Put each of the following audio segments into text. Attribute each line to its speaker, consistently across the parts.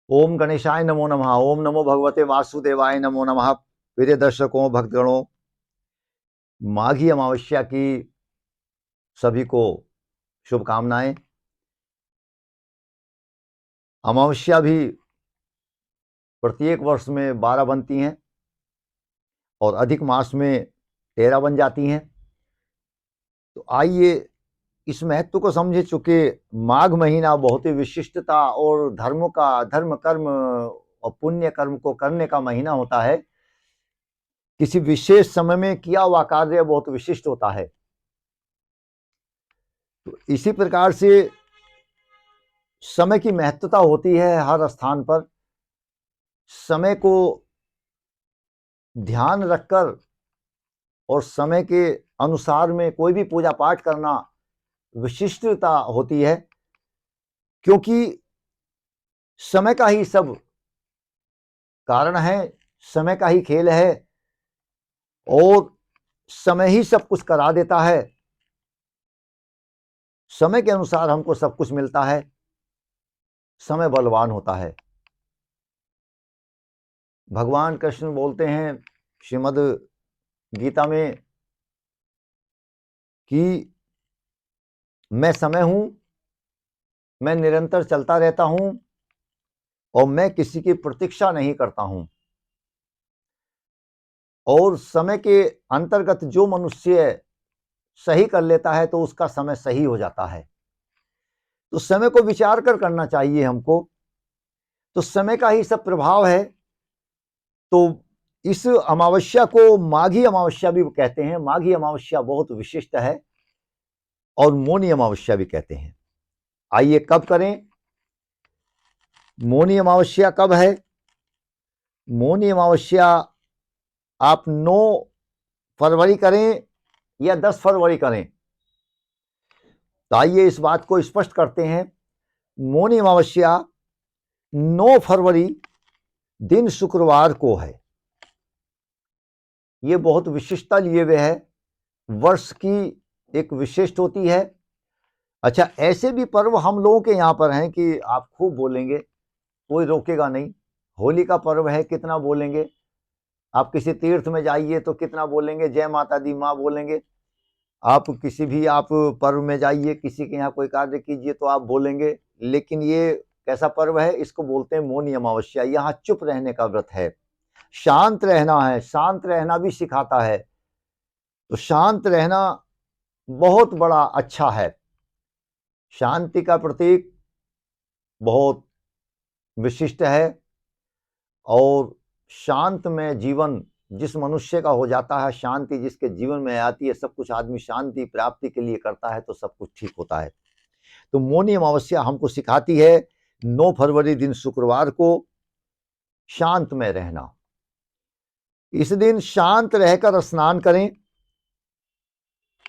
Speaker 1: ओम गणेशाय नमो नमः। ओम नमो भगवते वासुदेवाय नमो नमः। प्रिय दर्शकों, भक्तगणों, माघी अमावस्या की सभी को शुभकामनाएं। अमावस्या भी प्रत्येक वर्ष में 12 बनती हैं और अधिक मास में 13 बन जाती हैं। तो आइए इस महत्व को समझे। चुके माघ महीना बहुत ही विशिष्टता और धर्म कर्म और पुण्य कर्म को करने का महीना होता है। किसी विशेष समय में किया हुआ कार्य बहुत विशिष्ट होता है। तो इसी प्रकार से समय की महत्वता होती है हर स्थान पर। समय को ध्यान रखकर और समय के अनुसार में कोई भी पूजा पाठ करना विशिष्टता होती है, क्योंकि समय का ही सब कारण है, समय का ही खेल है और समय ही सब कुछ करा देता है। समय के अनुसार हमको सब कुछ मिलता है। समय बलवान होता है। भगवान कृष्ण बोलते हैं श्रीमद् गीता में कि मैं समय हूं, मैं निरंतर चलता रहता हूं और मैं किसी की प्रतीक्षा नहीं करता हूं। और समय के अंतर्गत जो मनुष्य सही कर लेता है तो उसका समय सही हो जाता है। तो समय को विचार कर करना चाहिए हमको। तो समय का ही सब प्रभाव है। तो इस अमावस्या को माघी अमावस्या भी कहते हैं। माघी अमावस्या बहुत विशिष्ट है और मौनी अमावस्या भी कहते हैं। आइए कब करें? मौनी अमावस्या कब है? मौनी अमावस्या आप 9 फरवरी करें या 10 फरवरी करें। तो आइए इस बात को स्पष्ट करते हैं। मौनी अमावस्या 9 फरवरी दिन शुक्रवार को है। ये बहुत विशिष्टता लिए हुए है, वर्ष की एक विशिष्ट होती है। अच्छा, ऐसे भी पर्व हम लोगों के यहाँ पर हैं कि आप खूब बोलेंगे, कोई रोकेगा नहीं। होली का पर्व है, कितना बोलेंगे। आप किसी तीर्थ में जाइए तो कितना बोलेंगे, जय माता दी माँ बोलेंगे। आप किसी भी आप पर्व में जाइए, किसी के यहाँ कोई कार्य कीजिए तो आप बोलेंगे। लेकिन ये कैसा पर्व है? इसको बोलते हैं मौनी अमावस्या। यहाँ चुप रहने का व्रत है, शांत रहना है। शांत रहना भी सिखाता है। तो शांत रहना बहुत बड़ा अच्छा है। शांति का प्रतीक बहुत विशिष्ट है और शांत में जीवन जिस मनुष्य का हो जाता है, शांति जिसके जीवन में आती है, सब कुछ आदमी शांति प्राप्ति के लिए करता है तो सब कुछ ठीक होता है। तो मौनी अमावस्या हमको सिखाती है 9 फरवरी दिन शुक्रवार को शांत में रहना। इस दिन शांत रहकर स्नान करें।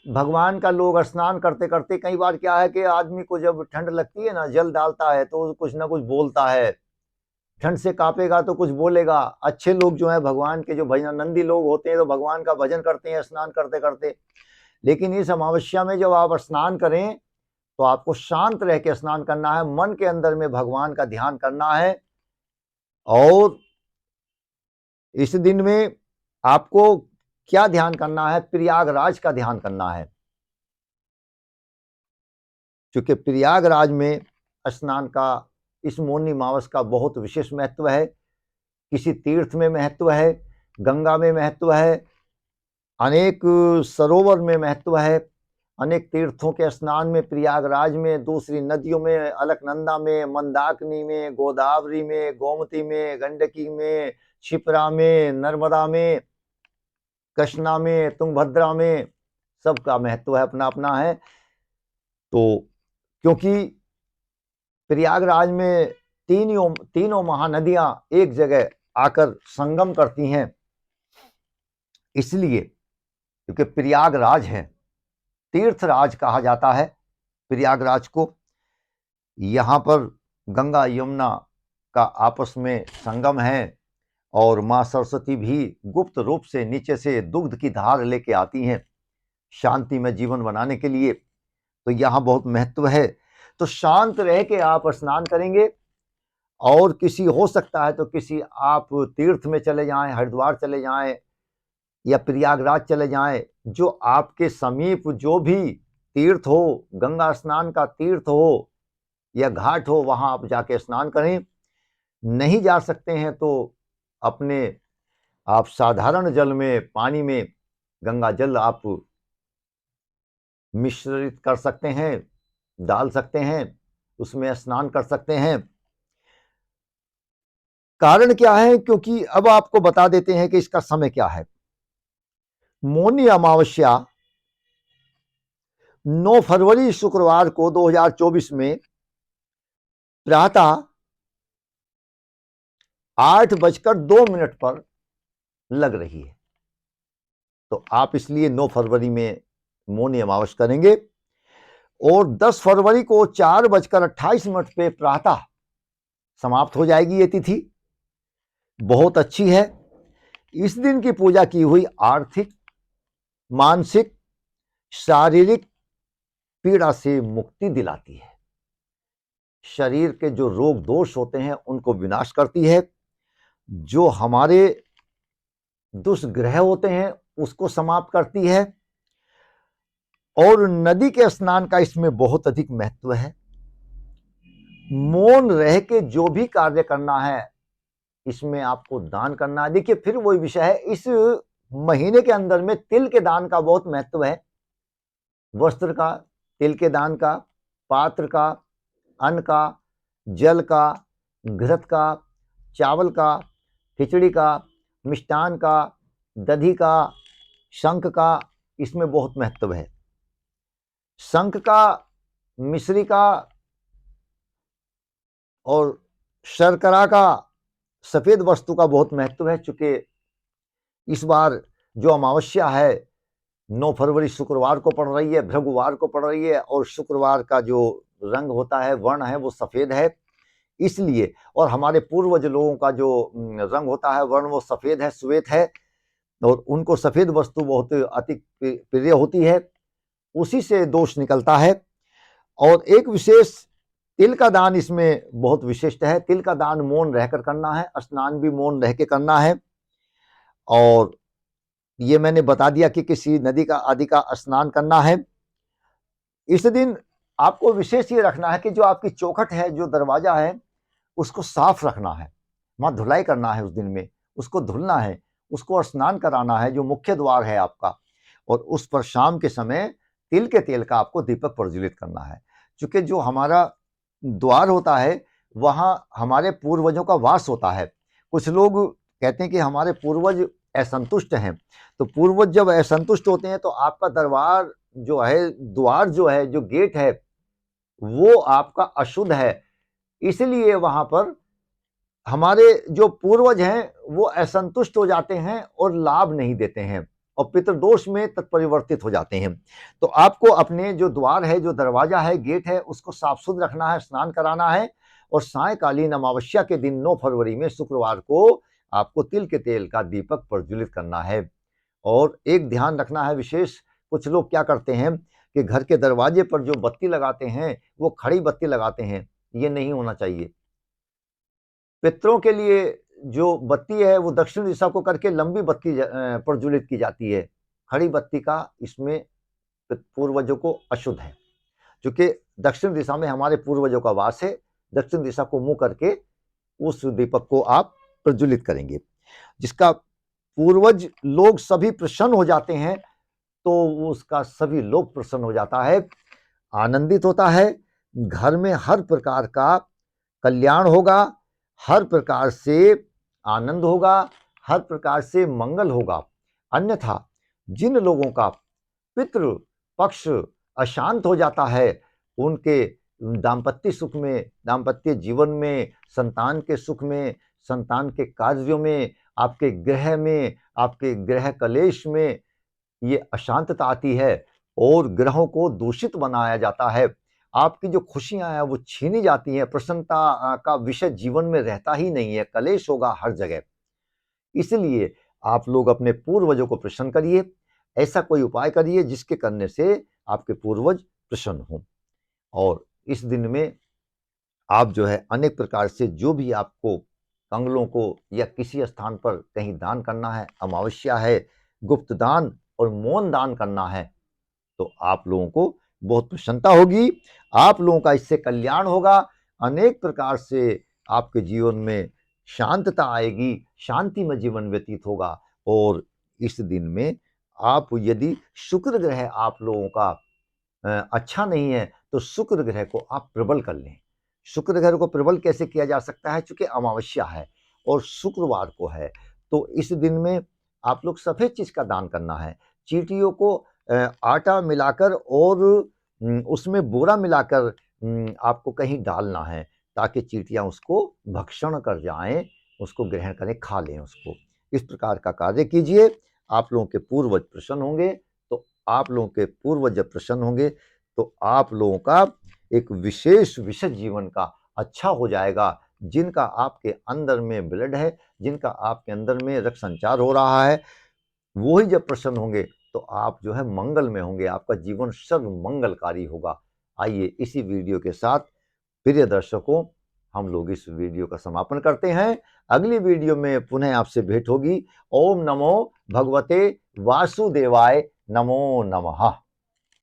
Speaker 1: भगवान का लोग स्नान करते करते, कई बार क्या है कि आदमी को जब ठंड लगती है ना, जल डालता है तो कुछ ना कुछ बोलता है। ठंड से कांपेगा तो कुछ बोलेगा। अच्छे लोग जो है भगवान के, जो भजनानंदी लोग होते हैं, तो भगवान का भजन करते हैं स्नान करते करते। लेकिन इस अमावस्या में जब आप स्नान करें तो आपको शांत रह के स्नान करना है। मन के अंदर में भगवान का ध्यान करना है। और इस दिन में आपको क्या ध्यान करना है? प्रयागराज का ध्यान करना है, क्योंकि प्रयागराज में स्नान का इस मौनी मावस का बहुत विशेष महत्व है। किसी तीर्थ में महत्व है, गंगा में महत्व है, अनेक सरोवर में महत्व है, अनेक तीर्थों के स्नान में, प्रयागराज में, दूसरी नदियों में, अलकनंदा में, मंदाकिनी में, गोदावरी में, गोमती में, गंडकी में, क्षिप्रा में, नर्मदा में, कृष्णा में, तुंगभद्रा में, सबका महत्व है, अपना अपना है। तो क्योंकि प्रयागराज में तीनों महानदियां एक जगह आकर संगम करती हैं, इसलिए, क्योंकि प्रयागराज है, तीर्थराज कहा जाता है प्रयागराज को। यहाँ पर गंगा यमुना का आपस में संगम है और माँ सरस्वती भी गुप्त रूप से नीचे से दुग्ध की धार लेके आती हैं शांति में जीवन बनाने के लिए। तो यहाँ बहुत महत्व है। तो शांत रह के आप स्नान करेंगे और किसी हो सकता है तो किसी आप तीर्थ में चले जाएं, हरिद्वार चले जाएं या प्रयागराज चले जाएं, जो आपके समीप जो भी तीर्थ हो, गंगा स्नान का तीर्थ हो या घाट हो, वहां आप जाके स्नान करें। नहीं जा सकते हैं तो अपने आप साधारण जल में, पानी में गंगा जल आप मिश्रित कर सकते हैं, डाल सकते हैं, उसमें स्नान कर सकते हैं। कारण क्या है, क्योंकि अब आपको बता देते हैं कि इसका समय क्या है। मौनी अमावस्या 9 फरवरी शुक्रवार को 2024 में प्रातः 8:02 पर लग रही है। तो आप इसलिए 9 फरवरी में मौनी अमावस्या करेंगे। और 10 फरवरी को 4:28 पे प्रातः समाप्त हो जाएगी ये तिथि। बहुत अच्छी है। इस दिन की पूजा की हुई आर्थिक, मानसिक, शारीरिक पीड़ा से मुक्ति दिलाती है। शरीर के जो रोग दोष होते हैं उनको विनाश करती है। जो हमारे दुष्ग्रह होते हैं उसको समाप्त करती है। और नदी के स्नान का इसमें बहुत अधिक महत्व है। मौन रह के जो भी कार्य करना है इसमें आपको दान करना है। देखिए, फिर वही विषय है, इस महीने के अंदर में तिल के दान का बहुत महत्व है। वस्त्र का, तिल के दान का, पात्र का, अन्न का, जल का, घृत का, चावल का, खिचड़ी का, मिष्टान का, दधी का, शंख का, इसमें बहुत महत्व है। शंख का, मिश्री का और शर्करा का, सफेद वस्तु का बहुत महत्व है। चूंकि इस बार जो अमावस्या है 9 फरवरी शुक्रवार को पड़ रही है, भृगुवार को पड़ रही है, और शुक्रवार का जो रंग होता है, वर्ण है, वो सफेद है। इसलिए, और हमारे पूर्वज लोगों का जो रंग होता है, वर्ण, वो सफेद है, श्वेत है, और उनको सफेद वस्तु बहुत अति प्रिय होती है। उसी से दोष निकलता है। और एक विशेष तिल का दान इसमें बहुत विशिष्ट है। तिल का दान मौन रहकर करना है, स्नान भी मौन रह के करना है। और ये मैंने बता दिया कि किसी नदी का आदि का स्नान करना है। इस दिन आपको विशेष ये रखना है कि जो आपकी चौखट है, जो दरवाजा है, उसको साफ रखना है। वहां धुलाई करना है, उस दिन में उसको धुलना है, उसको स्नान कराना है, जो मुख्य द्वार है आपका। और उस पर शाम के समय तिल के तेल का आपको दीपक प्रज्वलित करना है। क्योंकि जो हमारा द्वार होता है वहां हमारे पूर्वजों का वास होता है। कुछ लोग कहते हैं कि हमारे पूर्वज असंतुष्ट हैं। तो पूर्वज जब असंतुष्ट होते हैं तो आपका दरबार जो है, द्वार जो है, जो गेट है, वो आपका अशुद्ध है। इसलिए वहां पर हमारे जो पूर्वज हैं वो असंतुष्ट हो जाते हैं और लाभ नहीं देते हैं और पितृदोष में तत्परिवर्तित हो जाते हैं। तो आपको अपने जो द्वार है, जो दरवाजा है, गेट है, उसको साफ सुथरा रखना है, स्नान कराना है। और सायकालीन अमावस्या के दिन 9 फरवरी में शुक्रवार को आपको तिल के तेल का दीपक प्रज्वलित करना है। और एक ध्यान रखना है विशेष, कुछ लोग क्या करते हैं कि घर के दरवाजे पर जो बत्ती लगाते हैं वो खड़ी बत्ती लगाते हैं। ये नहीं होना चाहिए। पितरों के लिए जो बत्ती है वो दक्षिण दिशा को करके लंबी बत्ती प्रज्वलित की जाती है। खड़ी बत्ती का इसमें पूर्वजों को अशुद्ध है। क्योंकि दक्षिण दिशा में हमारे पूर्वजों का वास है। दक्षिण दिशा को मुंह करके उस दीपक को आप प्रज्वलित करेंगे, जिसका पूर्वज लोग सभी प्रसन्न हो जाते हैं। तो उसका सभी लोग प्रसन्न हो जाता है, आनंदित होता है। घर में हर प्रकार का कल्याण होगा, हर प्रकार से आनंद होगा, हर प्रकार से मंगल होगा। अन्यथा जिन लोगों का पितृ पक्ष अशांत हो जाता है, उनके दाम्पत्य सुख में, दाम्पत्य जीवन में, संतान के सुख में, संतान के कार्यों में, आपके ग्रह में, आपके ग्रह कलेश में ये अशांतता आती है और ग्रहों को दूषित बनाया जाता है। आपकी जो खुशियां हैं वो छीनी जाती हैं। प्रसन्नता का विषय जीवन में रहता ही नहीं है, कलेश होगा हर जगह। इसलिए आप लोग अपने पूर्वजों को प्रसन्न करिए। ऐसा कोई उपाय करिए जिसके करने से आपके पूर्वज प्रसन्न हों। और इस दिन में आप जो है अनेक प्रकार से जो भी आपको कंगलों को या किसी स्थान पर कहीं दान करना है, अमावस्या है, गुप्त दान और मौन दान करना है, तो आप लोगों को बहुत प्रसन्नता होगी, आप लोगों का इससे कल्याण होगा, अनेक प्रकार से आपके जीवन में शांतता आएगी, शांतिमय जीवन व्यतीत होगा। और इस दिन में आप यदि शुक्र ग्रह आप लोगों का अच्छा नहीं है तो शुक्र ग्रह को आप प्रबल कर लें। शुक्र ग्रह को प्रबल कैसे किया जा सकता है? चूंकि अमावस्या है और शुक्रवार को है, तो इस दिन में आप लोग सफेद चीज का दान करना है। चींटियों को आटा मिलाकर और उसमें बोरा मिलाकर आपको कहीं डालना है, ताकि चींटियां उसको भक्षण कर जाएं, उसको ग्रहण करें, खा लें उसको। इस प्रकार का कार्य कीजिए, आप लोगों के पूर्वज प्रसन्न होंगे। तो आप लोगों के पूर्वज जब प्रसन्न होंगे तो आप लोगों का एक विशेष विशेष जीवन का अच्छा हो जाएगा। जिनका आपके अंदर में ब्लड है, जिनका आपके अंदर में रक्त संचार हो रहा है, वो ही जब प्रसन्न होंगे तो आप जो है मंगल में होंगे, आपका जीवन सर्व मंगलकारी होगा। आइए इसी वीडियो के साथ प्रिय दर्शकों हम लोग इस वीडियो का समापन करते हैं। अगली वीडियो में पुनः आपसे भेंट होगी। ओम नमो भगवते वासुदेवाय, नमो नमः।